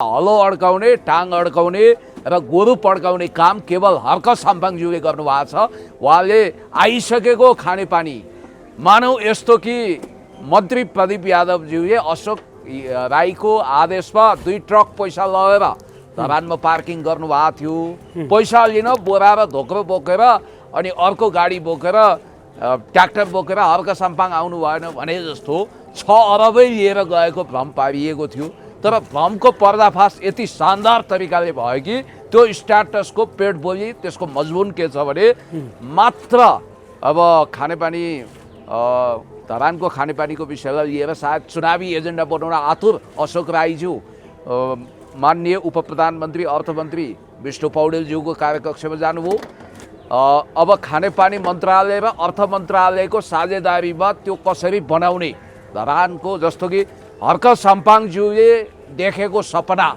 हलो अड्काउने, टाङ अड्काउने र गोरु पड्काउने काम केवल हर्क साम्पाङज्यूले गर्नुभएको छ। उहाँले आइसकेको खानेपानी मानौ यस्तो कि मन्त्री प्रदीप यादवज्यूले अशोक राईको आदेशमा 2 ट्रक पैसा लगेर धरानमा पार्किङ गर्नुभएको थियो। पैसा लिन बोरा र धोक्रो बोकेर अनि अर्को गाडी बोकेर ट्र्याक्टर बोकेर हर्क साम्पाङ आउनु भएन भने जस्तो 6 अरबै लिएर गएको भ्रम पारिएको थियो। तर भ्रमको पर्दाफास यति शानदार तरिकाले भयो कि त्यो स्ट्याटसको पेट बोली त्यसको मजबुन के छ भने मात्र अब खानेपानी धरानको खानेपानीको विषयलाई लिएर सायद चुनावी एजेन्डा बनाउन आतुर अशोक राईज्यू माननीय उपप्रधानमन्त्री अर्थमन्त्री विष्णु पौडेलज्यूको कार्यकक्षमा जानुभयो। अब खानेपानी मन्त्रालय र अर्थ मन्त्रालयको साझेदारीमा त्यो कसरी बनाउने धरानको जस्तो कि हर्क साम्पाङज्यूले देखेको सपना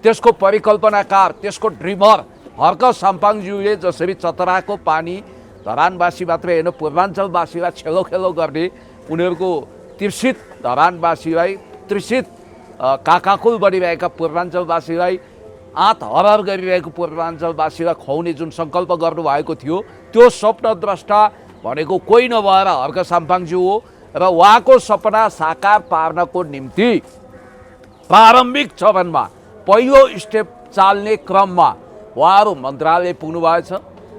त्यसको परिकल्पनाकार त्यसको ड्रिमर हर्क साम्पाङज्यूले जसरी चतराको पानी धरानवासी मात्रै होइन पूर्वाञ्चलवासीलाई छेलो खेलो गर्ने उनीहरूको तृषित धरानवासीलाई तृषित काकाकुल बनिरहेका पूर्वाञ्चलवासीलाई आँत हरहर गरिरहेको पूर्वाञ्चलवासीलाई खुवाउने जुन सङ्कल्प गर्नुभएको थियो त्यो स्वप्नद्रष्टा भनेको कोही नभएर हर्क साम्पाङज्यू हो। र उहाँको सपना साकार पार्नको निम्ति प्रारम्भिक चरणमा पहिलो स्टेप चाल्ने क्रममा उहाँहरू मन्त्रालय पुग्नुभएछ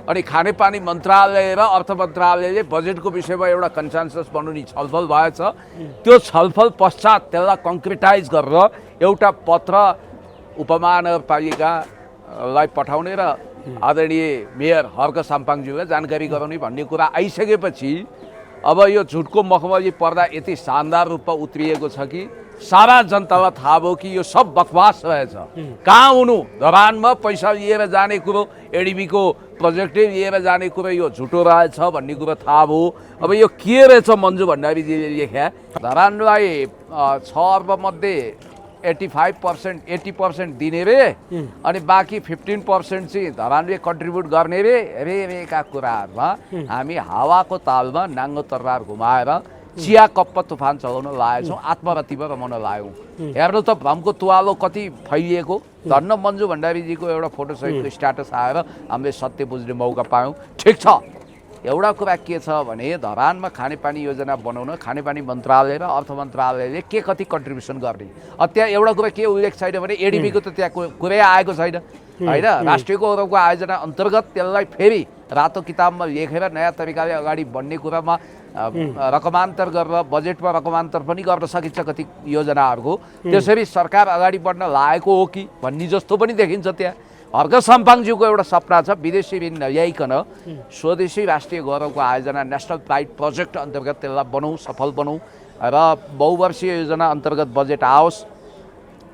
अनि खानेपानी मन्त्रालय र अर्थ मन्त्रालयले बजेटको विषयमा एउटा कन्सेन्सस बनाउने छलफल भएछ। त्यो छलफल पश्चात त्यसलाई कङ्क्रिटाइज गरेर एउटा पत्र उपमहानगरपालिकालाई पठाउने र आदरणीय मेयर हर्क साम्पाङज्यूलाई जानकारी गराउने भन्ने कुरा आइसकेपछि अब यो झुटको मखमली पर्दा यति शानदार रूपमा उत्रिएको छ कि सारा जनतालाई थाहा भयो कि यो सब बकवास रहेछ। कहाँ हुनु धरानमा पैसा लिएर जाने कुरो एडिबीको प्रोजेक्टै लिएर जाने कुरो यो झुटो रहेछ भन्ने कुरो थाहा भयो। अब यो के रहेछ मन्जु भण्डारीजीले लेख्या धरानलाई 6 अर्ब मध्ये 80% दिने रे अनि बाँकी 15% चाहिँ धरानले कन्ट्रिब्युट गर्ने रेका कुराहरूमा हामी हावाको तालमा नाङ्गो तरबार घुमाएर चिया कप्प तुफान चलाउन लागेछौँ, आत्मरतिमा रमाउन लाग्यौँ। हेर्नु त भ्रमको तुवालो कति फैलिएको। धन्न मन्जु भण्डारीजीको एउटा फोटोसहितको स्ट्याटस आएर हामीले सत्य बुझ्ने मौका पायौँ। ठिक छ, एउटा कुरा के छ भने धरानमा खानेपानी योजना बनाउन खानेपानी मन्त्रालय र अर्थ मन्त्रालयले के कति कन्ट्रिब्युसन गर्ने। त्यहाँ एउटा कुरा के उल्लेख छैन भने एडिबीको त त्यहाँ कुरै आएको छैन होइन। राष्ट्रिय गौरवको आयोजना अन्तर्गत त्यसलाई फेरि रातो किताबमा लेखेर नयाँ तरिकाले अगाडि बढ्ने कुरामा रकमान्तर गरेर बजेटमा रकमान्तर पनि गर्न सकिन्छ कति योजनाहरूको। त्यसरी सरकार अगाडि बढ्न लागेको हो कि भन्ने जस्तो पनि देखिन्छ। त्यहाँ हर्क साम्पाङज्यूको एउटा सपना छ विदेशी ऋण नल्याइकन स्वदेशी राष्ट्रिय गौरवको आयोजना नेसनल प्राइड प्रोजेक्ट अन्तर्गत त्यसलाई बनाऊ, सफल बनाऊ र बहुवर्षीय योजना अन्तर्गत बजेट आओस्,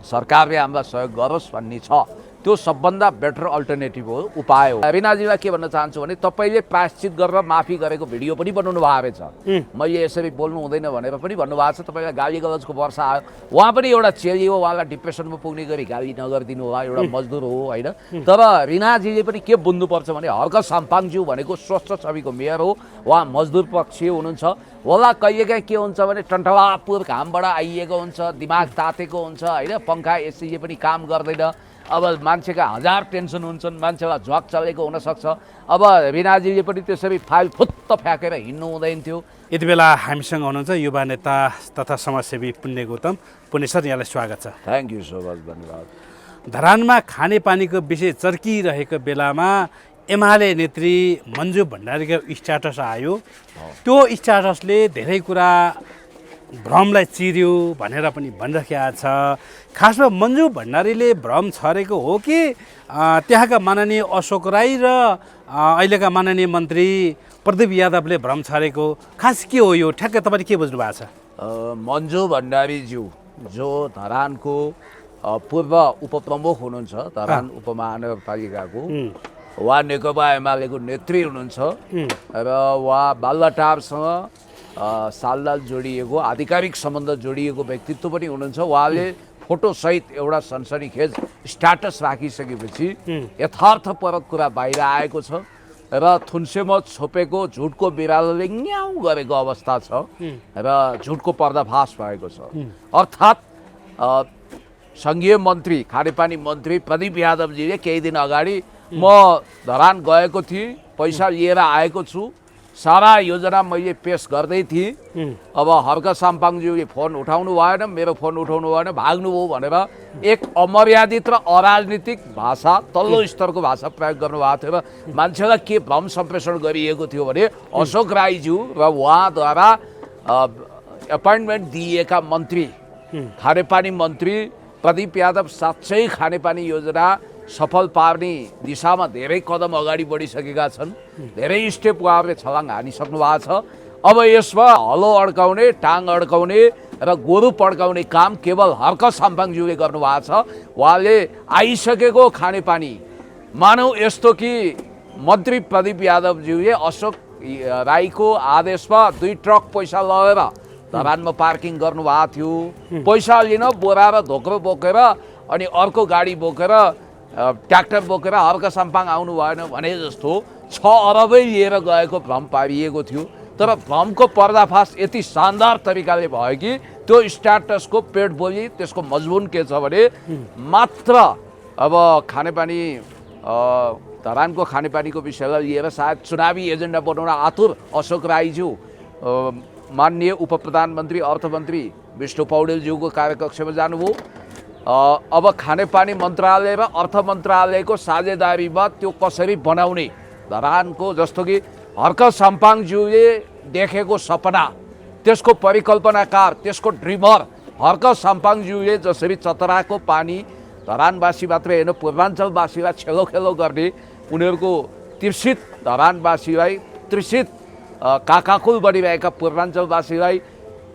सरकारले हामीलाई सहयोग गरोस् भन्ने छ। त्यो सबभन्दा बेटर अल्टरनेटिभ हो, उपाय हो। रिनाजीलाई के भन्न चाहन्छु भने तपाईँले प्रायश्चित गरेर माफी गरेको भिडियो पनि बनाउनु भएको रहेछ। मैले यसरी बोल्नु हुँदैन भनेर पनि भन्नुभएको छ। तपाईँलाई गाली गलजको वर्षा आयो। उहाँ पनि एउटा चेली हो, उहाँलाई डिप्रेसनमा पुग्ने गरी गाली नगरिदिनु होला, एउटा मजदुर हो होइन। तर रिनाजीले पनि के बुझ्नुपर्छ भने हर्क साम्पाङज्यू भनेको स्वस्थ छविको मेयर हो, उहाँ मजदुर पक्षीय हुनुहुन्छ। होला कहिलेकाहीँ के हुन्छ भने टन्टलापुर घामबाट आइएको हुन्छ, दिमाग तातेको हुन्छ होइन, पङ्खा एसीले पनि काम गर्दैन। अब मान्छेका 1000 टेन्सन हुन्छन्, मान्छेलाई झ्वाक चलेको हुनसक्छ। अब रिनाजीले पनि त्यसरी फाइल फुत्त फ्याँकेर हिँड्नु हुँदैन थियो। यति बेला हामीसँग हुनुहुन्छ युवा नेता तथा समाजसेवी पुण्य गौतम। पुण्य सर, यहाँलाई स्वागत छ। थ्याङ्क यू सो मच, धन्यवाद। धरानमा खानेपानीको विषय चर्किरहेको बेलामा एमाले नेत्री मन्जु भण्डारीको स्ट्याटस आयो। त्यो स्ट्याटसले धेरै कुरा भ्रमलाई चिर्यो भनेर पनि भनिराखेको छ। खासमा मन्जु भण्डारीले भ्रम छरेको हो कि त्यहाँका माननीय अशोक राई र अहिलेका माननीय मन्त्री प्रदीप यादवले भ्रम छरेको खास के हो? यो ठ्याक्कै तपाईँले के बुझ्नु भएको छ? मन्जु भण्डारीज्यू जो धरानको पूर्व उपप्रमुख हुनुहुन्छ धरान उपमहानगरपालिकाको, उहाँ नेकपा एमालेको नेत्री हुनुहुन्छ र उहाँ बालुवाटारसँग सालदाल जोडिएको आधिकारिक सम्बन्ध जोडिएको व्यक्तित्व पनि हुनुहुन्छ। उहाँले फोटोसहित एउटा सनसनीखेज स्ट्याटस राखिसकेपछि यथार्थपरक कुरा बाहिर आएको छ र थुन्सेमा छोपेको झुटको बिरालोले न्याउ गरेको अवस्था छ र झुटको पर्दाफास भएको छ। अर्थात् सङ्घीय मन्त्री खानेपानी मन्त्री प्रदीप यादवजीले केही दिन अगाडि म धरान गएको थिएँ, पैसा लिएर आएको छु, सारा योजना मैले पेस गर्दै थिएँ। अब हर्क साम्पाङज्यूले फोन उठाउनु भएन, मेरो फोन उठाउनु भएन, भाग्नुभयो भनेर एक अमर्यादित र अराजनीतिक भाषा, तल्लो स्तरको भाषा प्रयोग गर्नुभएको थियो र मान्छेलाई के भ्रम सम्प्रेषण गरिएको थियो भने अशोक राईज्यू र उहाँद्वारा एपोइन्टमेन्ट दिएका मन्त्री खानेपानी मन्त्री प्रदीप यादव साँच्चै खानेपानी योजना सफल पार्ने दिशामा धेरै कदम अगाडि बढिसकेका छन्। धेरै स्टेप उहाँहरूले छलाङ हानिसक्नु भएको छ। अब यसमा हलो अड्काउने, टाङ अड्काउने र गोरु पड्काउने काम केवल हर्क साम्पाङज्यूले गर्नुभएको छ। उहाँले आइसकेको खानेपानी मानौ यस्तो कि मन्त्री प्रदीप यादवज्यूले अशोक राईको आदेशमा 2 ट्रक पैसा लगेर धरानमा पार्किङ गर्नुभएको थियो। पैसा लिन बोरा र धोक्रो बोकेर अनि अर्को गाडी बोकेर ट्र्याक्टर बोकेर हर्क साम्पाङ आउनु भएन भने जस्तो 6 अरबै लिएर गएको भ्रम पारिएको थियो। तर भ्रमको पर्दाफास यति शानदार तरिकाले भयो कि त्यो स्ट्याटसको पेट बोली त्यसको मजबुन के छ भने मात्र अब खानेपानी धरानको खानेपानीको विषयलाई लिएर सायद चुनावी एजेन्डा बनाउन आतुर अशोक राईज्यू माननीय उप प्रधानमन्त्री अर्थमन्त्री विष्णु पौडेलज्यूको कार्यकक्षमा जानुभयो। अब खानेपानी मन्त्रालय र अर्थ मन्त्रालयको साझेदारीमा त्यो कसरी बनाउने, धरानको जस्तो कि हर्क साम्पाङज्यूले देखेको सपना, त्यसको परिकल्पनाकार, त्यसको ड्रिमर हर्क साम्पाङज्यूले जसरी चतराको पानी धरानवासी मात्रै होइन पूर्वाञ्चलवासीलाई छेलो खेलो गर्ने, उनीहरूको तृषित धरानवासीलाई तृषित काकाकुल बनिरहेका पूर्वाञ्चलवासीलाई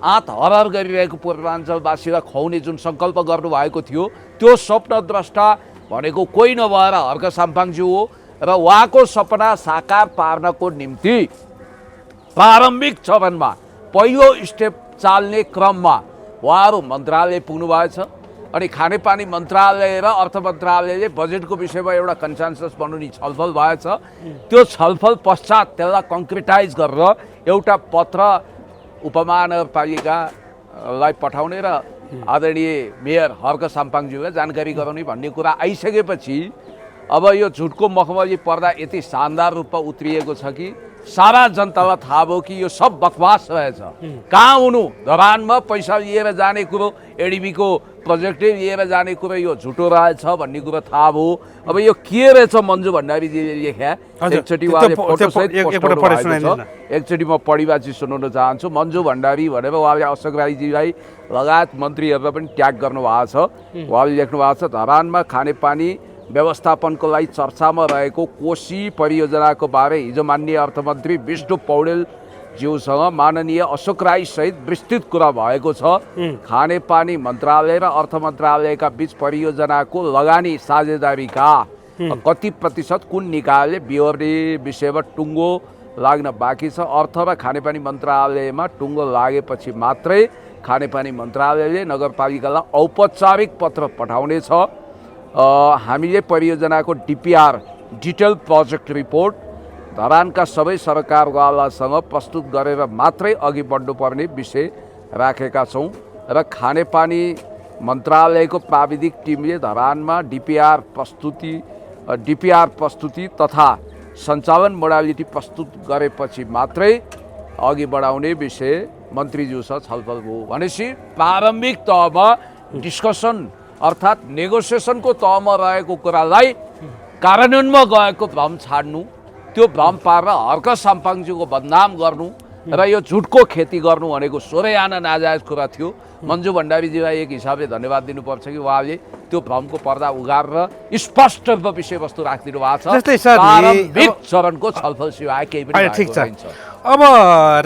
आँत हरहर गरिरहेको पूर्वाञ्चलवासीलाई खुवाउने जुन सङ्कल्प गर्नुभएको थियो, त्यो स्वप्नद्रष्टा भनेको कोही नभएर हर्क साम्पाङज्यू हो। र उहाँको सपना साकार पार्नको निम्ति प्रारम्भिक चरणमा पहिलो स्टेप चाल्ने क्रममा उहाँहरू मन्त्रालय पुग्नु भएछ। अनि खानेपानी मन्त्रालय र अर्थ मन्त्रालयले बजेटको विषयमा एउटा कन्सेन्सस बनाउने छलफल भएछ। त्यो छलफल पश्चात त्यसलाई कङ्क्रिटाइज गरेर एउटा पत्र उपमहानगरपालिकालाई पठाउने र आदरणीय मेयर हर्क साम्पाङज्यूलाई जानकारी गराउने भन्ने कुरा आइसकेपछि अब यो झुटको मखमली पर्दा यति शानदार रूपमा उत्रिएको छ कि सारा जनतालाई थाहा भयो कि यो सब बकवास रहेछ। कहाँ हुनु, धरानमा पैसा लिएर जाने कुरो, एडिबीको प्रोजेक्टै लिएर जाने कुरो यो झुटो रहेछ भन्ने कुरो थाहा भयो। अब यो के रहेछ मन्जु भण्डारीजीले लेख्या एकचोटि उहाँले फोटोसहित एकचोटि म पढिबाची सुनाउन चाहन्छु। मन्जु भण्डारी भनेर उहाँले अशोक राईजीलाई लगायत मन्त्रीहरूलाई पनि ट्याग गर्नुभएको छ। उहाँले लेख्नु भएको छ, धरानमा खानेपानी व्यवस्थापनको लागि चर्चामा रहेको कोशी परियोजनाको बारे हिजो माननीय अर्थमन्त्री विष्णु पौडेलज्यूसँग माननीय अशोक राई सहित विस्तृत कुरा भएको छ। खानेपानी मन्त्रालय र अर्थ मन्त्रालयका बीच परियोजनाको लगानी साझेदारीका कति प्रतिशत कुन निकायले बिहोर्ने विषयमा टुङ्गो लाग्न बाँकी छ। अर्थ र खानेपानी मन्त्रालयमा टुङ्गो लागेपछि मात्रै खानेपानी मन्त्रालयले नगरपालिकालाई औपचारिक पत्र पठाउनेछ। हामीले परियोजनाको डिपिआर डिटेल प्रोजेक्ट रिपोर्ट धरानका सबै सरकारवालासँग प्रस्तुत गरेर मात्रै अघि बढ्नुपर्ने विषय राखेका छौँ र खानेपानी मन्त्रालयको प्राविधिक टिमले धरानमा डिपिआर प्रस्तुति तथा सञ्चालन मोडालिटी प्रस्तुत गरेपछि मात्रै अघि बढाउने विषय मन्त्रीज्यूसँग छलफल भयो। भनेपछि प्रारम्भिक तहमा डिस्कसन अर्थात् नेगोसिएसनको तहमा रहेको कुरालाई कार्यान्वयनमा गएको भ्रम छाड्नु, त्यो भ्रम पारेर हर्क साम्पाङज्यूको बदनाम गर्नु र यो झुटको खेती गर्नु भनेको सोरै आना नाजायज कुरा थियो। मन्जु भण्डारीजीलाई एक हिसाबले धन्यवाद दिनुपर्छ कि उहाँले त्यो भ्रमको पर्दा उगारेर स्पष्ट विषयवस्तु राखिदिनु भएको छ। प्रारम्भिक चरणको छलफल सिवाय केही पनि ठिक छ। अब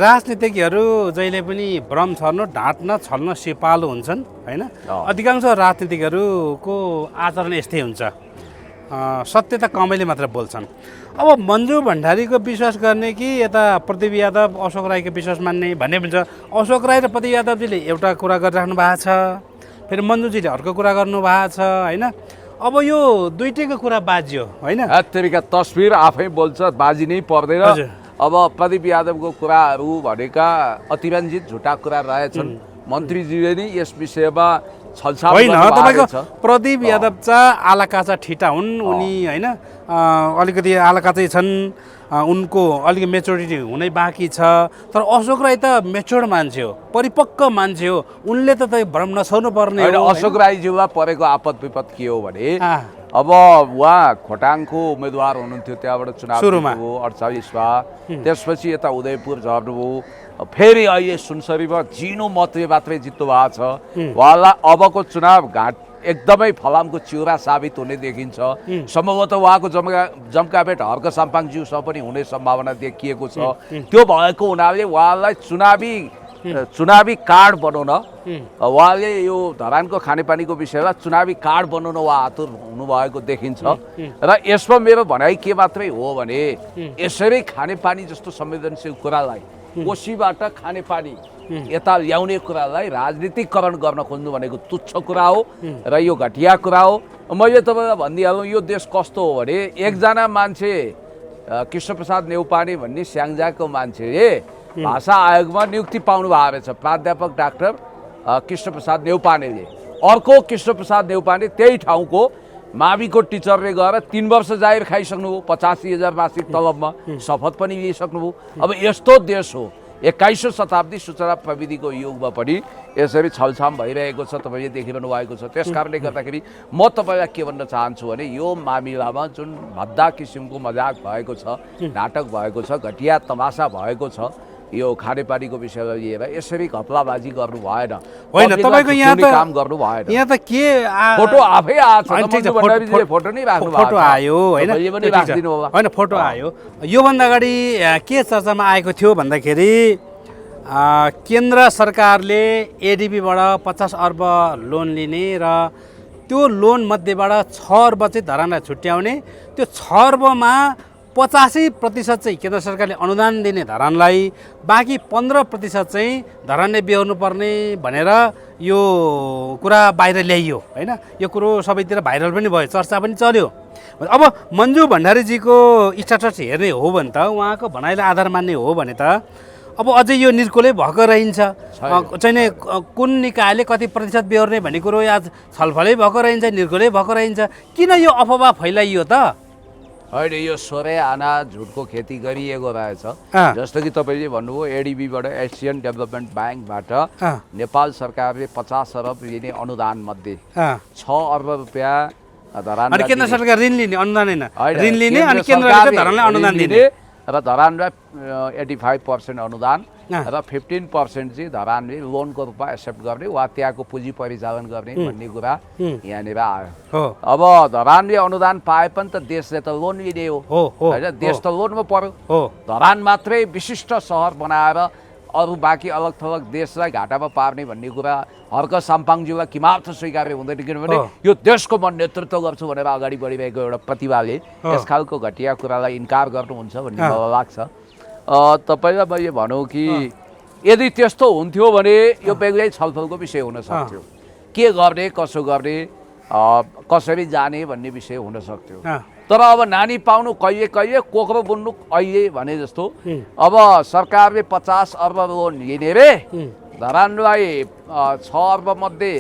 राजनीतिज्ञहरू जहिले पनि भ्रम छर्न, ढाँट्न, छल्न सिपालु हुन्छन् होइन। अधिकांश राजनीतिज्ञहरूको आचरण यस्तै हुन्छ, सत्य त कमैले मात्र बोल्छन्। अब मन्जु भण्डारीको विश्वास गर्ने कि यता प्रदीप यादव अशोक राईको विश्वास मान्ने भन्ने हुन्छ। अशोक राई र प्रदीप यादवजीले एउटा कुरा गरिराख्नु भएको छ, फेरि मन्जुजीले अर्को कुरा गर्नु भएको छ होइन। अब यो दुइटैको कुरा बाजियो होइन। तरिका तस्बिर आफै बोल्छ, बाजी नै पर्दैन। अब प्रदीप यादवको कुराहरू भनेका अतिरञ्जित झुटा कुरा रहेछन्। मन्त्रीजीले नै यस विषयमा छलछाल होइन गर्नु तपाईँको भएको छ। प्रदीप यादव चाहिँ आलाकाचा ठिटा हुन् उनी होइन अलिकति आलाका चाहिँ छन् उनको अलिकति मेच्योरिटी हुनै बाँकी छ तर अशोक राई त मेच्योर्ड मान्छे हो परिपक्व मान्छे हो उनले त भ्रम नछाउनु पर्ने होइन, हो अशोक राईज्यूलाई परेको आपद विपद के हो भने अब उहाँ खोटाङको उम्मेदवार हुनुहुन्थ्यो त्यहाँबाट चुनाव सुरुमा। जित्नुभयो 48मा त्यसपछि यता उदयपुर झर्नुभयो फेरि अहिले सुनसरीमा जिनो मतले मात्रै जित्नु भएको छ उहाँलाई अबको चुनाव घाट एकदमै फलामको चिउरा साबित हुने देखिन्छ सम्भवतः उहाँको जम्काभेट हर्क साम्पाङज्यूसँग पनि हुने सम्भावना देखिएको छ त्यो भएको हुनाले उहाँलाई चुनावी कार्ड बनाउन उहाँले यो धरानको खानेपानीको विषयलाई चुनावी कार्ड बनाउन उहाँ आतुर हुनुभएको देखिन्छ र यसमा मेरो भनाइ के मात्रै हो भने यसरी खानेपानी जस्तो संवेदनशील कुरालाई कोसीबाट खानेपानी यता ल्याउने कुरालाई राजनीतिकरण गर्न खोज्नु भनेको तुच्छ कुरा हो र यो घटिया कुरा हो। मैले तपाईँलाई भनिदिइहालौँ यो देश कस्तो हो भने एकजना मान्छे कृष्णप्रसाद नेउपाने भन्ने स्याङ्जाको मान्छेले भाषा आयोगमा नियुक्ति पाउनु भएको रहेछ प्राध्यापक डाक्टर कृष्णप्रसाद नेउपानेले। अर्को कृष्णप्रसाद नेउपाने त्यही ठाउँको माविको टिचरले गएर 3 वर्ष जागिर खाइसक्नुभयो 85,000 मासिक तलबमा शपथ पनि लिइसक्नुभयो। अब यस्तो देश हो 21औं शताब्दी सूचना प्रविधिको युगमा पनि यसरी छलछाम भइरहेको छ तपाईँले देखिरहनु भएको छ। त्यस कारणले गर्दाखेरि म तपाईँलाई के भन्न चाहन्छु भने यो मामिलामा जुन भद्दा किसिमको मजाक भएको छ नाटक भएको छ घटिया तमासा भएको छ यो खानेपानीको विषयलाई लिएर यसरी घपलाबाजी गर्नु भएन होइन तपाईँको यहाँ त काम गर्नु भएन। यहाँ त के फोटो आफै आछ फोटो नै राख्नु फोटो आयो होइन होइन फोटो आयो योभन्दा अगाडि के चर्चामा आएको थियो भन्दाखेरि केन्द्र सरकारले एडिबीबाट 50 अर्ब लोन लिने र त्यो लोन मध्येबाट 6 अर्ब चाहिँ धरानलाई छुट्याउने त्यो 6 अर्बमा 85% चाहिँ केन्द्र सरकारले अनुदान दिने धरानलाई बाँकी 15% चाहिँ धरानले बेहोर्नु पर्ने भनेर यो कुरा बाहिर ल्याइयो होइन यो कुरो सबैतिर भाइरल पनि भयो चर्चा पनि चल्यो। अब मन्जु भण्डारीजीको स्ट्याटस हेर्ने हो भने त उहाँको भनाइलाई आधार मान्ने हो भने त अब अझै यो निर्कोलै भएको रहन्छ चाहिँ कुन निकायले कति प्रतिशत बेहोर्ने भन्ने कुरो आज छलफलै भएको रहन्छ निर्कोलै भएको रहन्छ किन यो अफवाह फैलाइयो त? होइन यो सोरे आना झुटको खेती गरिएको रहेछ जस्तो कि तपाईँले भन्नुभयो एडिबीबाट एसियन डेभलपमेन्ट ब्याङ्कबाट नेपाल सरकारले 50 अर्ब लिने अनुदान मध्ये 6 अर्ब रुपियाँ धरान केन्द्र सरकार ऋण लिने अनुदान होइन ऋण लिने अनि केन्द्रले धरानलाई अनुदान दिने र धरानलाई 85% अनुदान र 15% चाहिँ धरानले लोनको रूपमा एक्सेप्ट गर्ने वा त्यहाँको पुँजी परिचालन गर्ने भन्ने कुरा यहाँनिर आयो। अब धरानले अनुदान पाए पनि त देशले त लोन लिने हो होइन देश त लोनमा पर्यो धरान मात्रै विशिष्ट सहर बनाएर अरू बाँकी अलग थलग देशलाई घाटामा पार्ने भन्ने कुरा हर्क साम्पाङज्यूलाई किमार्थ स्वीकार्य हुँदैन किनभने यो देशको म नेतृत्व गर्छु भनेर अगाडि बढिरहेको एउटा प्रतिभाले यस खालको घटिया कुरालाई इन्कार गर्नुहुन्छ भन्ने मलाई लाग्छ। तपाईँलाई मैले भनौँ कि यदि त्यस्तो हुन्थ्यो भने यो बेग्लै छलफलको विषय हुन सक्थ्यो के गर्ने कसो गर्ने कसरी जाने भन्ने विषय हुन सक्थ्यो तर अब नानी पाउनु कहिले कहिले कोक्रो बुन्नु अहिले भने जस्तो अब सरकारले 50 अर्ब लोन लिने रे धरानलाई 6 अर्ब मध्ये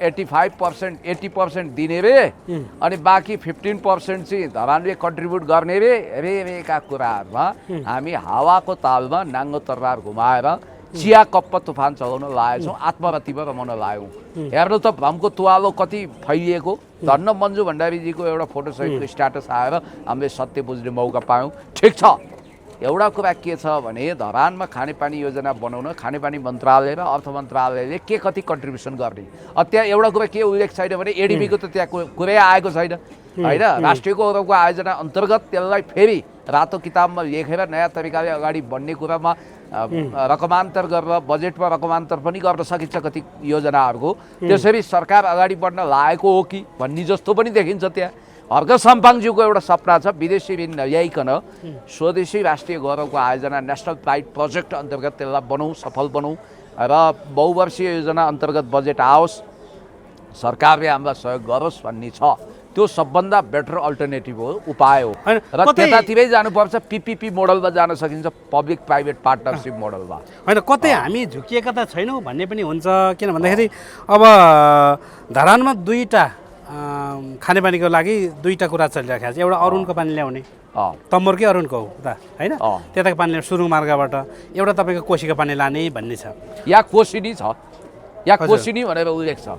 80% दिने रे अनि बाँकी 15% चाहिँ धरानले कन्ट्रिब्युट गर्ने रेका कुराहरूमा हामी हावाको तालमा नाङ्गो तरबार घुमाएर चिया कप्प तुफान चलाउन लागेछौँ आत्मरतिमा रमाउन लाग्यौँ। हेर्नु त भ्रमको तुवालो कति फैलिएको धन्न मन्जु भण्डारीजीको एउटा फोटोसहितको स्ट्याटस आएर हामीले सत्य बुझ्ने मौका पायौँ। ठिक छ एउटा कुरा के छ भने धरानमा खानेपानी योजना बनाउन खानेपानी मन्त्रालय र अर्थ मन्त्रालयले के कति कन्ट्रिब्युसन गर्ने त्यहाँ एउटा कुरा के उल्लेख छैन भने एडिबीको त त्यहाँ कुरै आएको छैन होइन राष्ट्रिय गौरवको आयोजना अन्तर्गत त्यसलाई फेरि रातो किताबमा लेखेर नयाँ तरिकाले अगाडि बढ्ने कुरामा रकमान्तर गरेर बजेटमा रकमान्तर पनि गर्न सकिन्छ कति योजनाहरूको त्यसरी सरकार अगाडि बढ्न लागेको हो कि भन्ने जस्तो पनि देखिन्छ। त्यहाँ हर्क साम्पाङज्यूको एउटा सपना छ विदेशी ऋण नल्याइकन स्वदेशी राष्ट्रिय गौरवको आयोजना नेसनल प्राइड प्रोजेक्ट अन्तर्गत त्यसलाई बनाउँ सफल बनाउँ र बहुवर्षीय योजना अन्तर्गत बजेट आओस् सरकारले हामीलाई सहयोग गरोस् भन्ने छ। त्यो सबभन्दा बेटर अल्टरनेटिभ हो, उपाय हो। हैन, र कतै- त्यतातिरै जानुपर्छ, पिपिपी मोडलमा जान सकिन्छ, पब्लिक प्राइभेट पार्टनरसिप मोडलमा। होइन कतै हामी झुकिएका त छैनौँ भन्ने पनि हुन्छ। किन भन्दाखेरि अब धरानमा दुईवटा खानेपानीको लागि दुईवटा कुरा चलिरहेको छ। एउटा अरुणको पानी ल्याउने, तम्बुरकै अरुणको हो उता होइन, त्यताको पानी ल्याउने सुरुङ मार्गबाट, एउटा तपाईँको कोसीको पानी लाने भन्ने छ। या कोसिनी छ, या कोसिनी भनेर उल्लेख छ,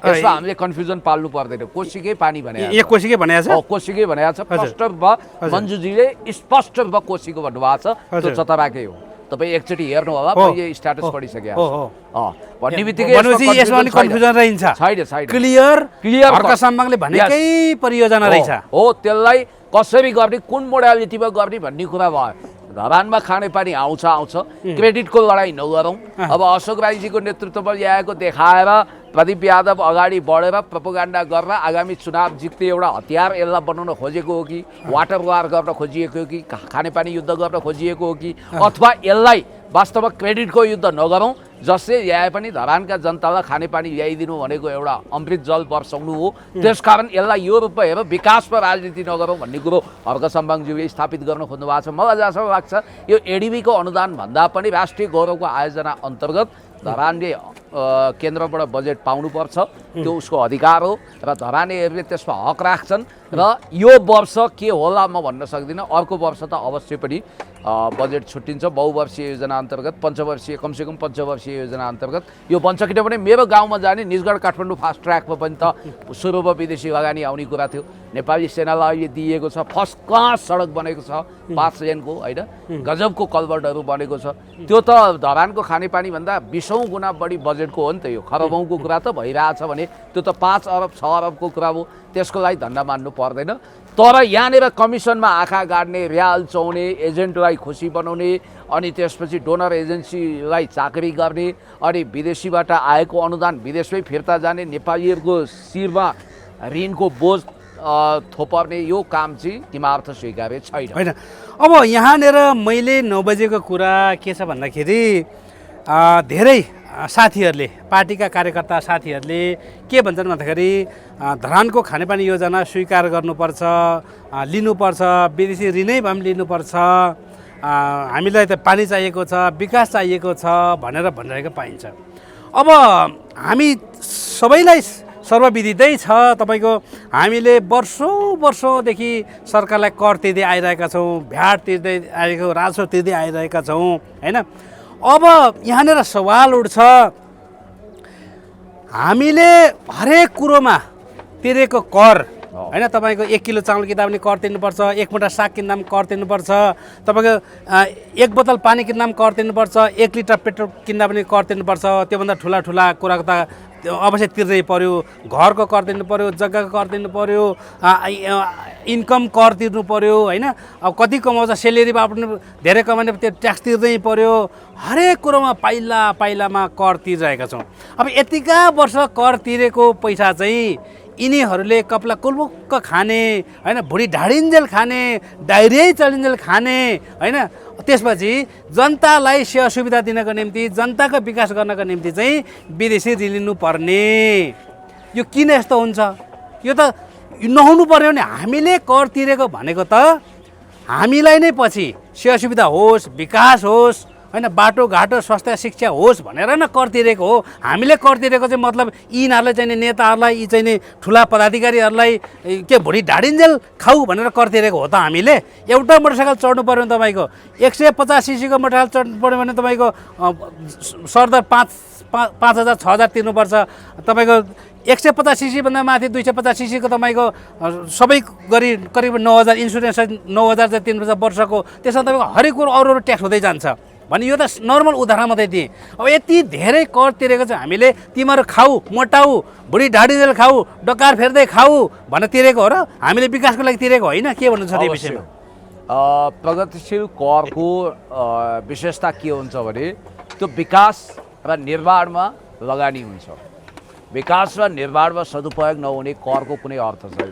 यसमा हामीले कन्फ्युजन पाल्नु पर्दैन। कोसीकै पानी भने एक कोसीकै भनेको छ। कोसीकै भनेको छ, स्पष्ट रूपमा मन्जुजीले स्पष्ट रूपमा कोसीको भन्नुभएको छ, त्यो चतराकै हो। तपाईँ एकचोटि हेर्नु होला, मैले स्ट्याटस पढिसकेँ भन्ने बित्तिकै यसमा पनि कन्फ्युजन रहन्छ। छैन क्लियर क्लियर हर्क सम्बन्धले भनेकै परियोजना रहेछ हो, त्यसलाई कसरी गर्ने, कुन मोडालिटीमा गर्ने भन्ने कुरा भयो। धरानमा खानेपानी आउँछ, क्रेडिटको लडाइँ नगरौँ। अब अशोक राईजीको नेतृत्वमा ल्याएको देखाएर प्रदीप यादव अगाडि बढेर प्रोपोगन्डा गरेर आगामी चुनाव जित्ने एउटा हतियार यसलाई बनाउन खोजेको हो कि, वाटर वार गर्न खोजिएको हो कि, खानेपानी युद्ध गर्न खोजिएको हो कि, अथवा यसलाई वास्तवमा क्रेडिटको युद्ध नगरौँ, जसले ल्याए पनि धरानका जनतालाई खानेपानी ल्याइदिनु भनेको एउटा अमृत जल वर्षाउनु हो। त्यसकारण यसलाई यो रूपमा हेर, विकासमा राजनीति नगरौँ भन्ने कुरो हर्क सम्बङज्यूले स्थापित गर्न खोज्नु भएको छ। मलाई जहाँसम्म लाग्छ यो एडिबीको अनुदान भन्दा पनि राष्ट्रिय गौरवको आयोजना अन्तर्गत धरानले केन्द्रबाट बजेट पाउनुपर्छ, त्यो उसको अधिकार हो र धरानेहरूले त्यसमा हक राख्छन्। र यो वर्ष के होला म भन्न सक्दिनँ, अर्को वर्ष त अवश्य पनि बजेट छुट्टिन्छ बहुवर्षीय योजना अन्तर्गत, पञ्चवर्षीय कमसेकम पञ्चवर्षीय योजना अन्तर्गत यो बन्छ। किनभने मेरो गाउँमा जाने निजगढ काठमाडौँ फास्ट ट्र्याकमा पनि त सुरुमा विदेशी लगानी आउने कुरा थियो। नेपाली सेनालाई अहिले दिएको छ, फर्स्ट क्लास सडक बनेको छ, 5 लेनको होइन, गजबको कल्भर्टहरू बनेको छ। त्यो त धरानको खानेपानी भन्दा 20औं गुणा बढी बजेटको हो नि त। यो खरबौँको कुरा त भइरहेछ भने त्यो त 5 अरब 6 अरबको कुरा हो, त्यसको लागि धन्दा मान्नु पर्दैन। तर यहाँनिर कमिसनमा आँखा गाड्ने, र्याल चौने, एजेन्टलाई खुसी बनाउने, अनि त्यसपछि डोनर एजेन्सीलाई चाकरी गर्ने, अनि विदेशीबाट आएको अनुदान विदेशमै फिर्ता जाने, नेपालीहरूको शिरमा ऋणको बोझ थोपर्ने, यो काम चाहिँ तिमीर्थ स्वीकार्य छैन। होइन अब यहाँनिर मैले 9 बजेको कुरा के छ भन्दाखेरि धेरै साथीहरूले, पार्टीका कार्यकर्ता साथीहरूले के भन्छन् भन्दाखेरि धरानको खानेपानी योजना स्वीकार गर्नुपर्छ, लिनुपर्छ, विदेशी ऋणै भए पनि लिनुपर्छ, हामीलाई त पानी चाहिएको छ, विकास चाहिएको छ भनेर भनिरहेको पाइन्छ। अब हामी सबैलाई सर्वविदितै छ तपाईँको, हामीले वर्षौँदेखि सरकारलाई कर तिर्दै आइरहेका छौँ, भ्याट तिर्दै आएको, राजस्व तिर्दै आइरहेका छौँ होइन। अब यहाँनिर सवाल उठ्छ, हामीले हरेक कुरोमा तिरेको कर होइन, तपाईँको 1 किलो चामल किन्दा पनि कर तिर्नुपर्छ, 1 मुठा साग किन्दा पनि कर तिर्नुपर्छ, तपाईँको 1 बोतल पानी किन्दा पनि कर तिर्नुपर्छ, 1 लिटर पेट्रोल किन्दा पनि कर तिर्नुपर्छ। त्योभन्दा ठुला कुराको त अवश्य तिर्नै पर्यो, घरको कर तिर्नु पर्यो, जग्गाको कर तिर्नु पर्यो, इन्कम कर तिर्नु पर्यो होइन। अब कति कमाउँछ, सेलेरीमा आफ्नो धेरै कमाउने त्यो ट्याक्स तिर्नै पर्यो, हरेक कुरोमा पाइलामा कर तिरिरहेका छौँ। अब यतिका वर्ष कर तिरेको पैसा चाहिँ यिनीहरूले कपला कुलमुक्क खाने होइन, भुँडी ढाडिन्जेल खाने, डाइरिया चलिन्जेल खाने होइन। त्यसपछि जनतालाई सेवा सुविधा दिनको निम्ति, जनताको विकास गर्नको निम्ति चाहिँ विदेशी ऋण लिनुपर्ने, यो किन यस्तो हुन्छ? यो त नहुनु पर्यो नि। हामीले कर तिरेको भनेको त हामीलाई नै पछि सेवा सुविधा होस्, विकास होस् होइन, बाटोघाटो स्वास्थ्य शिक्षा होस् भनेर न कर तिरेको हो। हामीले कर तिरेको चाहिँ मतलब यिनीहरूलाई चाहिँ नेताहरूलाई, यी चाहिँ ठुला पदाधिकारीहरूलाई के भुँडी ढाडिन्जेल खाऊ भनेर कर तिरेको हो त हामीले। एउटा मोटरसाइकल चढ्नु पऱ्यो भने तपाईँको 150 सीसीको मोटरसाइकल चढ्नु पऱ्यो भने तपाईँको सरदर 5,000 6,000 तिर्नुपर्छ। तपाईँको 150 सीसीभन्दा माथि 250 सीसीको तपाईँको सबै गरी करिब 9,000 इन्सुरेन्स 9,000 चाहिँ तिर्नुपर्छ वर्षको। त्यसमा तपाईँको हरेक कुरो अरू ट्याक्स हुँदै जान्छ भने यो त नर्मल उदाहरण मात्रै दिएँ। अब यति धेरै कर तिरेको चाहिँ हामीले तिमीहरू खाऊ, मोटाऊ, भुँडी ढाडिजेल खाऊ, डकार फेर्दै खाऊ भनेर तिरेको हो र हामीले विकासको लागि तिरेको होइन? के भन्नु छ यो विषयमा? प्रगतिशील करको विशेषता के हुन्छ भने त्यो विकास र निर्माणमा लगानी हुन्छ। विकास र निर्माणमा सदुपयोग नहुने करको कुनै अर्थ छैन।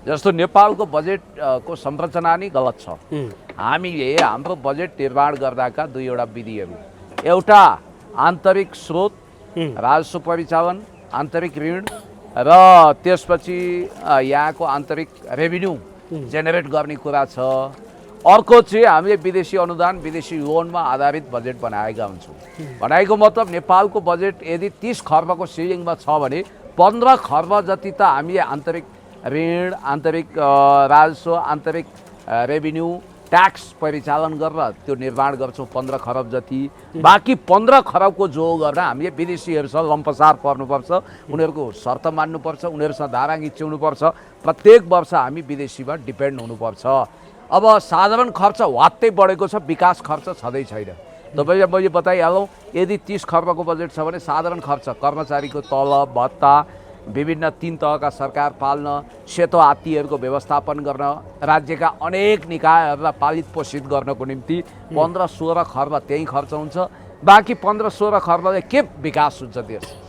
जस्तो नेपालको बजेटको संरचना नै गलत छ। हामीले हाम्रो बजेट निर्माण गर्दाका दुईवटा विधिहरू, एउटा आन्तरिक स्रोत राजस्व परिचालन, आन्तरिक ऋण, र त्यसपछि यहाँको आन्तरिक रेभिन्यू जेनेरेट गर्ने कुरा छ। अर्को चाहिँ हामीले विदेशी अनुदान विदेशी लोनमा आधारित बजेट बनाएका हुन्छौँ। भनेको मतलब नेपालको बजेट यदि 30 खर्बको सिलिङमा छ भने 15 खर्ब जति त हामीले आन्तरिक ऋण आन्तरिक राजस्व आन्तरिक रेभिन्यू ट्याक्स परिचालन गरेर त्यो निर्माण गर्छौँ 15 खरब जति। बाँकी 15 खरबको जो गर्न हामीले विदेशीहरूसँग लम्पसार पर्नुपर्छ, उनीहरूको शर्त मान्नुपर्छ, उनीहरूसँग धारा घिच्याउनुपर्छ। प्रत्येक वर्ष हामी विदेशीमा डिपेन्ड हुनुपर्छ। अब साधारण खर्च वात्तै बढेको छ, विकास खर्च छँदै छैन। तपाईँले मैले बताइहालौँ, यदि 30 खर्बको बजेट छ भने साधारण खर्च कर्मचारीको तलब भत्ता, विभिन्न 3 तहका सरकार पाल्न, सेतो हात्तीहरूको व्यवस्थापन गर्न, राज्यका अनेक निकायहरूलाई पालित पोषित गर्नको निम्ति 15-16 खर्ब त्यही खर्च हुन्छ। बाँकी 15-16 खर्बले के विकास हुन्छ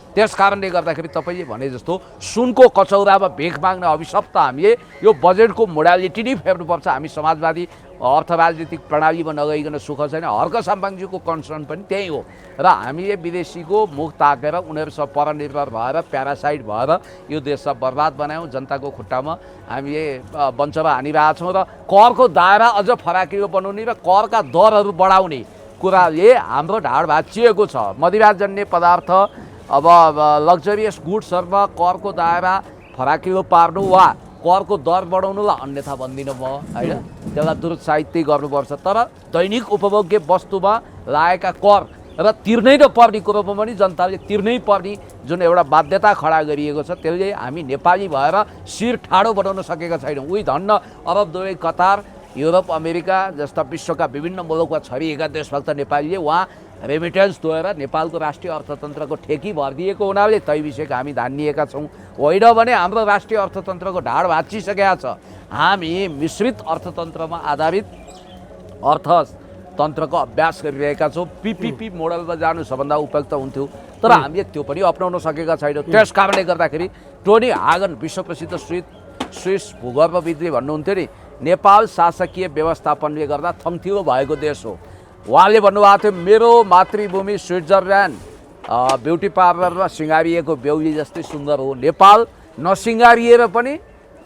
त्यस कारणले गर्दाखेरि तपाईँले भने जस्तो सुनको कचौरामा भिख माग्न अभिशप्त हामीले यो बजेटको मोडालिटी नै फेर्नुपर्छ। हामी समाजवादी अर्थ राजनीतिक प्रणालीमा नगइकन सुख छैन। हर्क साम्पाङज्यूको कन्सर्न पनि त्यही हो र हामीले विदेशीको मुख ताकेर उनीहरूसँग परनिर्भर भएर प्यारासाइट भएर यो देशलाई बर्बाद बनायौँ। जनताको खुट्टामा हामीले बञ्चरा हानिरहेछौँ र करको दायरा अझ फराकिलो बनाउने र करका दरहरू बढाउने कुराले हाम्रो ढाड भाँचिएको छ। मदिराजन्य पदार्थ अब लग्जरियस गुड्सहरूमा करको दायरा फराकिलो पार्नु वा करको दर बढाउनुलाई अन्यथा भन्दिनँ म, होइन, त्यसलाई दुरुत्साहित गर्नुपर्छ। तर दैनिक उपभोग्य वस्तुमा लागेका कर र तिर्नै नपर्ने कुरोमा पनि जनताले तिर्नै पर्ने जुन एउटा बाध्यता खडा गरिएको छ, त्यसले हामी नेपाली भएर शिर ठाडो बनाउन सकेका छैनौँ। उही धन्न अरब दुबई कतार युरोप अमेरिका जस्ता विश्वका विभिन्न मुलुकमा छरिएका देशभक्त नेपालीले वहाँ रेमिटेन्स दिएर नेपालको राष्ट्रिय अर्थतन्त्रको ठेकी भरिदिएको हुनाले तै विषयका हामी धानिएका छौँ। होइन भने हाम्रो राष्ट्रिय अर्थतन्त्रको ढाड भाँचिसकेका छ। हामी मिश्रित अर्थतन्त्रमा आधारित अर्थतन्त्रको अभ्यास गरिरहेका छौँ। पिपिपी मोडलमा जानु सबभन्दा उपयुक्त हुन्थ्यो, तर हामीले त्यो पनि अपनाउन सकेका छैनौँ। त्यस कारणले गर्दाखेरि टोनी हागन विश्वप्रसिद्ध स्विस भूगर्भविदले भन्नुहुन्थ्यो नि, नेपाल शासकीय व्यवस्थापनले गर्दा थम्थिलो भएको देश हो। उहाँले भन्नुभएको थियो, मेरो मातृभूमि स्विट्जरल्यान्ड ब्युटी पार्लरमा सिँगारिएको बेहुली जस्तै सुन्दर हो। नेपाल नसिँगारिएर पनि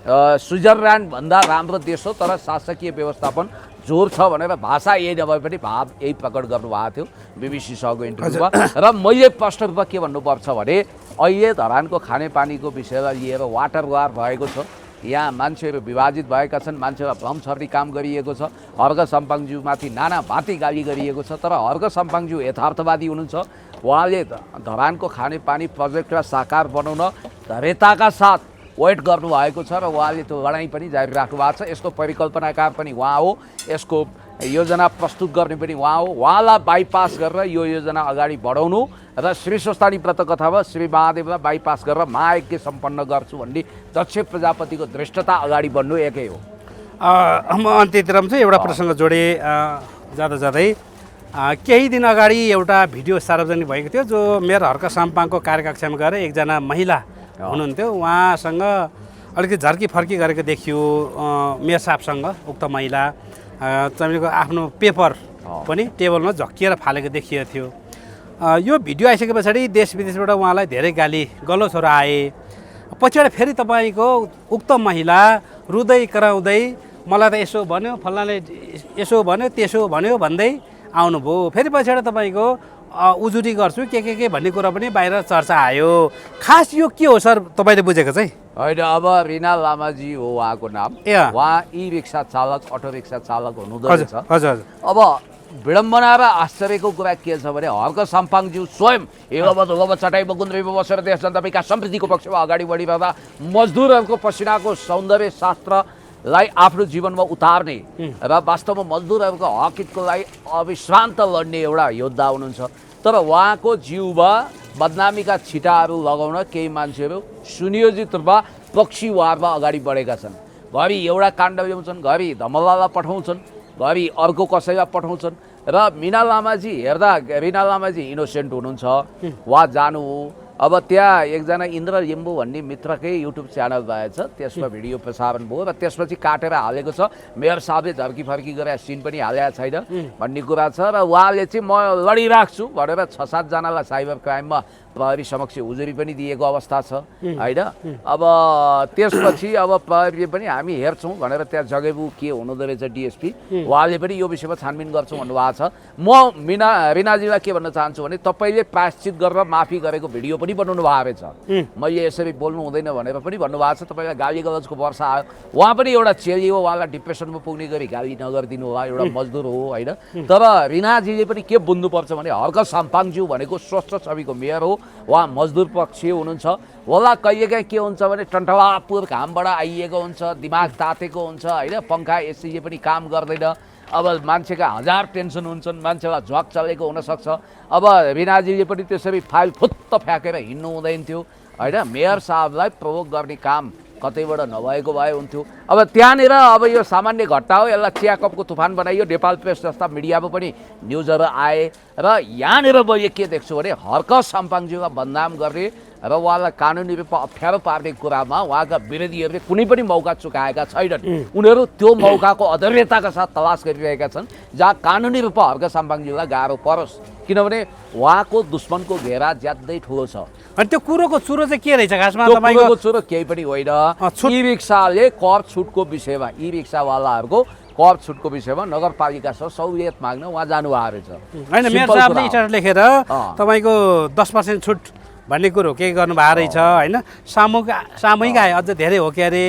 स्विट्जरल्यान्डभन्दा राम्रो देश हो, तर शासकीय व्यवस्थापन जोर छ भनेर भाषा यही नभए पनि भाव यही प्रकट गर्नुभएको थियो बिबिसीसँगको इन्टरभ्यूमा। र मैले प्रश्न रूपमा के भन्नुपर्छ भने अहिले धरानको खानेपानीको विषयलाई लिएर वाटर वार भएको छ। यहाँ मान्छेहरू विभाजित भएका छन्, मान्छेलाई भ्रम छर्ने काम गरिएको छ। हर्क साम्पाङज्यूमाथि नाना भाँति गाली गरिएको छ, तर हर्क साम्पाङज्यू यथार्थवादी हुनुहुन्छ। उहाँले धरानको खानेपानी प्रोजेक्टलाई साकार बनाउन धैर्यताका साथ वेट गर्नुभएको छ र उहाँले त्यो लडाइँ पनि जारी राख्नु भएको छ। यसको परिकल्पनाकार पनि उहाँ हो, यसको योजना प्रस्तुत गर्ने पनि उहाँ हो। उहाँलाई बाइपास गरेर यो योजना अगाडि बढाउनु र श्री स्वस्तानी व्रत कथामा श्री महादेवलाई बाइपास गरेर महायज्ञ सम्पन्न गर्छु भन्ने दक्ष प्रजापतिको दृष्टता अगाडि बढ्नु एकै हो। म अन्त्यतिर चाहिँ एउटा प्रसङ्ग जोडेँ जाँदा जाँदै केही दिन अगाडि एउटा भिडियो सार्वजनिक भएको थियो, जो मेयर हर्क साम्पाङको कार्यकक्षामा गएर एकजना महिला हुनुहुन्थ्यो, उहाँसँग अलिकति झर्की फर्की गरेको देखियो मेयर साहबसँग। उक्त महिला तपाईँको आफ्नो पेपर पनि टेबलमा झक्किएर फालेको देखिएको थियो। यो भिडियो आइसके पछाडि देश विदेशबाट उहाँलाई धेरै गाली गलोचहरू आए। पछिबाट फेरि तपाईँको उक्त महिला रुँदै कराउँदै मलाई त यसो भन्यो, फल्नाले यसो भन्यो, त्यसो भन्यो भन्दै आउनुभयो। फेरि पछिबाट तपाईँको उजुरी गर्छु के भन्ने कुरा पनि बाहिर चर्चा आयो। खास यो के हो सर तपाईँले बुझेको चाहिँ? होइन, अब रिना लामाजी हो उहाँको नाम। उहाँ ई रिक्सा चालक अटो रिक्सा चालक हुनुहुँदो रहेछ। हजुर। अब विडम्बना र आश्चर्यको कुरा के छ भने हर्क साम्पाङज्यू स्वयं हिलोमा चटाइमा गुन्द्रीमा बसेर देश जनता विकास समृद्धिको पक्षमा अगाडि बढिरहँदा मजदुरहरूको पसिनाको सौन्दर्य शास्त्रलाई आफ्नो जीवनमा उतार्ने र वास्तवमा मजदुरहरूको हक हितको लागि अविश्रान्त लड्ने एउटा योद्धा हुनुहुन्छ। तर उहाँको जिउमा बदनामीका छिटाहरू लगाउन केही मान्छेहरू सुनियोजित रूपमा पक्षीवारमा अगाडि बढेका छन्। घरि एउटा काण्ड ल्याउँछन्, घरि धमलालाई पठाउँछन्, घरि अर्को कसैलाई पठाउँछन्। र मिना लामाजी हेर्दा रिना लामाजी इनोसेन्ट हुनुहुन्छ, उहाँ जानु। अब त्यहाँ एकजना इन्द्र लिम्बू भन्ने मित्रकै युट्युब च्यानल रहेछ, त्यसमा भिडियो प्रसारण भयो र त्यसपछि काटेर हालेको छ। मेयर साहबले झर्की फर्की गरेर सिन पनि हालेको छैन भन्ने कुरा छ। र उहाँले चाहिँ म लडिराख्छु भनेर 6-7 जनालाई साइबर क्राइममा प्रहरी समक्ष उजुरी पनि दिएको अवस्था छ होइन। अब त्यसपछि अब प्रहरीले पनि हामी हेर्छौँ भनेर त्यहाँ जगेबु के हुनुहुँदो रहेछ डिएसपी, उहाँले पनि यो विषयमा छानबिन गर्छौँ भन्नुभएको छ। म रिनाजीलाई के भन्न चाहन्छु भने तपाईँले प्रायश्चित गरेर माफी गरेको भिडियो पनि बनाउनु भएको रहेछ। मैले यसरी बोल्नु हुँदैन भनेर पनि भन्नुभएको छ। तपाईँलाई गाली गलौजको वर्षा आयो, उहाँ पनि एउटा चेली हो, उहाँलाई डिप्रेसनमा पुग्ने गरी गाली नगरिदिनु होला, एउटा मजदुर हो होइन। तर रिनाजीले पनि के बुझ्नुपर्छ भने हर्क साम्पाङज्यू भनेको स्वस्थ छविको मेयर हो, उहाँ मजदुर पक्षीय हुनुहुन्छ होला। कहिलेकाहीँ के हुन्छ भने टन्टलापुर घामबाट आइएको हुन्छ, दिमाग तातेको हुन्छ होइन, पङ्खा एसीले पनि काम गर्दैन। अब मान्छेका हजार टेन्सन हुन्छन्, मान्छेलाई झ्वाक चलेको हुनसक्छ। अब रिनाजीले पनि त्यसरी फाइल फुत्त फ्याँकेर हिँड्नु हुँदैन थियो होइन। मेयर साहबलाई प्रोभोक गर्ने काम कतैबाट नभएको भए हुन्थ्यो। अब त्यहाँनिर अब यो सामान्य घटना हो, यसलाई चिया कपको तुफान बनाइयो। नेपाल प्रेस जस्ता मिडियामा पनि न्युजहरू आए र यहाँनिर मैले के देख्छु भने हर्क साम्पाङज्यूलाई बदनाम गर्ने र उहाँलाई कानुनी रूपमा अप्ठ्यारो पार्ने कुरामा उहाँका विरोधीहरूले कुनै पनि मौका चुकाएका छैनन्। उनीहरू त्यो मौकाको अधर्यताका साथ तलास गरिरहेका छन् जहाँ कानुनी रूपमा हर्क साम्पाङज्यूलाई गाह्रो परोस्, किनभने उहाँको दुश्मनको घेरा ज्यादै ठुलो छ। अनि त्यो कुरोको चुरो चाहिँ के रहेछ खासमा त्यो तपाईँको? कुरोको चुरो केही पनि होइन। ई रिक्साले कर छुटको विषयमा, ई रिक्सावालाहरूको कर छुटको विषयमा नगरपालिकासँग सहुलियत माग्न उहाँ जानुभएको रहेछ होइन। मेयर साहबले स्ट्याटस लेखेर तपाईँको 10% छुट भन्ने कुरो के गर्नुभएको रहेछ होइन। सामूहिक आए, अझ धेरै हो कि अरे,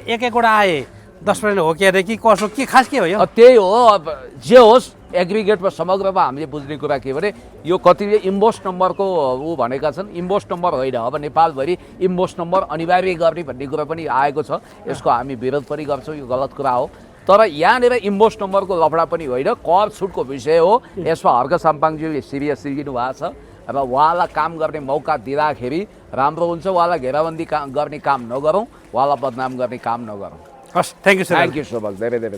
एक एकवटा आए 10% हो कि अरे, कि कसो के खास के हो यो? त्यही हो। अब जे होस् एग्रिगेटमा समग्रमा हामीले बुझ्ने कुरा के भने यो कतिले इम्बोस नम्बरको ऊ भनेका छन्। इम्बोस नम्बर होइन, अब नेपालभरि इम्बोस नम्बर अनिवार्य गर्ने भन्ने कुरा पनि आएको छ। यसको हामी विरोध पनि गर्छौँ, यो गलत कुरा हो। तर यहाँनिर इम्बोस नम्बरको लफडा पनि होइन, कर छुटको विषय हो। यसमा हर्क साम्पाङज्यूले सिरियस लिनु भएको छ र उहाँलाई काम गर्ने मौका दिँदाखेरि राम्रो हुन्छ। उहाँलाई घेराबन्दी गर्ने काम नगरौँ, उहाँलाई बदनाम गर्ने काम नगरौँ। हस्, thank you sir. Thank you so much, धेरै धेरै